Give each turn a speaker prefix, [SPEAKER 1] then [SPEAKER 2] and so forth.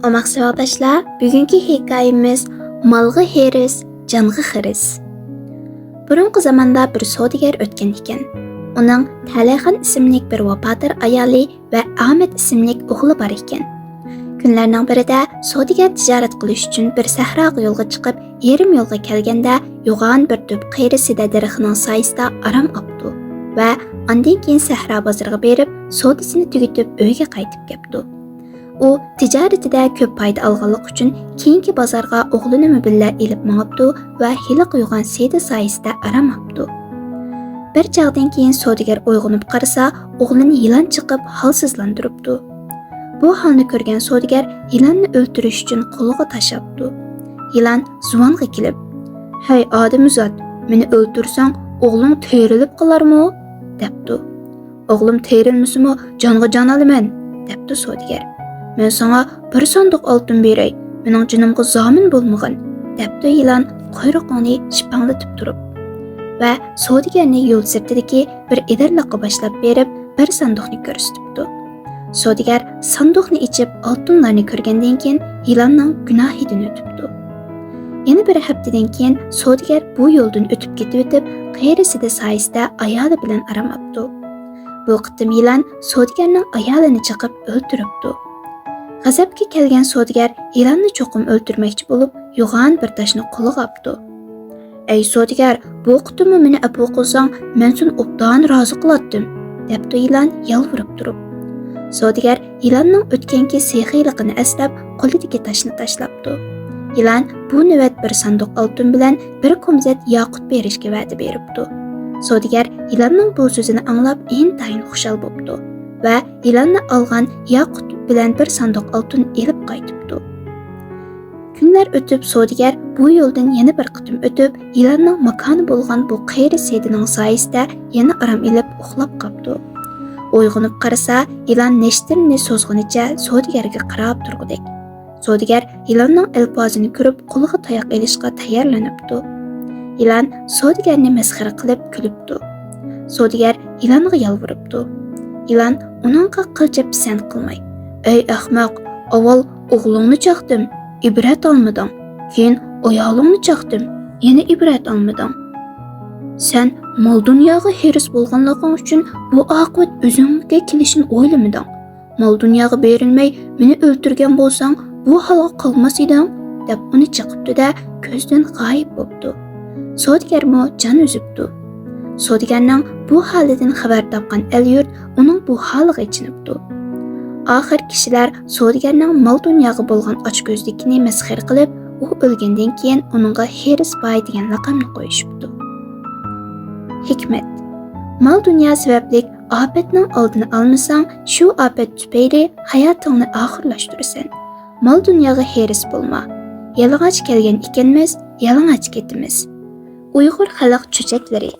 [SPEAKER 1] Omaq savaqdaşlar, bugungi hikoyamiz Malg'i heris, jonga xiris. Burungi zamonda bir savdogar o'tgan ekan. Uning Talixon ismli bir vafodor ayoli va Ahmed ismli o'g'li bor ekan. Kunlarning birida savdogar tijorat qilish uchun bir sahroga yo'lga chiqib, yarim yo'lga kelganda yo'g'on bir tup qiyrisida daraxtning soyasida aram olibdi va undan keyin sahro bozoriga berib, savdosini tugatib uyga qaytib kelibdi. U tijoratida ko'p foyda olganlik uchun keyingi bozorga o'g'lini bilan elib mangibdi va hili quygan seda soyasida aram olibdi. Bir chaqdan keyin savdogar uyg'onib qarasa, o'g'lini yilon chiqib holsizlantiribdi. Bu holni ko'rgan savdogar yilonni o'ldirish uchun qo'liga tashlabdi. Yilon zuvonga kelib, "Hey odamzod, meni o'ldirsang, o'g'ling terilib qolarmi?" debdi. "O'g'lim terilmasimi, jonga jon olaman," debdi savdogar. "Men sana bir sanduq oltin beray, mening jonimga zomin bo'lmag'in," debdi yilon quyruqini shipanglatib turib. Va savdogarni yo'l sirtidagi bir idarliqqa boshlab berib, bir sanduqni ko'rsatibdi. Savdogar sanduqni ichib oltinlarni ko'rgandan keyin yilonning gunohidan o'tibdi. Yana bir haftadan keyin savdogar bu yo'ldan o'tib ketib, qiyrisida soyasida ayoli bilan aram olibdi. Bu qitim yilon savdogarning ayolini chiqib o'ldiribdi. G'azabga kelgan savdogar yilonni cho'qim o'ldirmoqchi bo'lib, yo'g'on bir toshni qo'liga olibdi. "Ey savdogar, bu qitimni meni afu qilsang, men seni obdan rozi qilatdim," debdi yilon yalvirib turib. Savdogar yilonning o'tganki sehiyligini eslab, qo'lidagi toshni tashlabdi. Yilon bu navbat bir sanduq oltin bilan bir komzat yoqut berishga va'da beribdi. Savdogar yilonning bu so'zini anglab, intayin xushal bo'libdi va yilonni olgan yoqut bilan bir sanduq oltin elib qaytibdi. Kunlar o'tib, savdogar bu yo'ldan yana bir qitim o'tib, yilonning makoni bo'lgan bu qayri sedining soyasida yana aram elib uxlab qolibdi. Uyg'onib qarasa, yilon neshtirini so'zg'unicha savdogarga qarab turgudek. Savdogar yilonning ilpozini ko'rib, qo'liga tayoq elishga tayyorlanibdi. Yilon savdogarni masxara qilib kulibdi. Savdogar yilonga yalviribdi. Yilon uningga qilcha pisand qilmay, "Ey ahmoq, avval o'g'lingni chaqdim, ibrat olmading. Keyin ayolingni chaqdim, yana ibrat olmading. Sen mol dunyoga heris bo'lganliging uchun bu oqibat o'zingga kelishini o'ylamading. Mol dunyoga berilmay meni o'ldirgan bo'lsang, bu holga qolmas eding," deb uni chiqibdi-da, ko'zdan g'oyib bo'ldi. Savdogar mo jon uzibdi. Savdogarning bu holidan xabar topgan el-yurt uning bu holiga ichinibdi. Oxir kishilar savdogarning mol dunyoga bo'lgan ochko'zlikni masxara qilib, u o'lgandan keyin uningga heris boy degan laqabni qo'yishibdi. Hikmat: mol dunyo sababli ofatning oldini olmasang, shu ofat tufayli hayotingni oxirlashtirsan. Mol dunyoga heris bo'lma. Yalang'och kelgan ekanmiz, yalang'och ketimiz. Uyg'ur xalq cho'chaklari.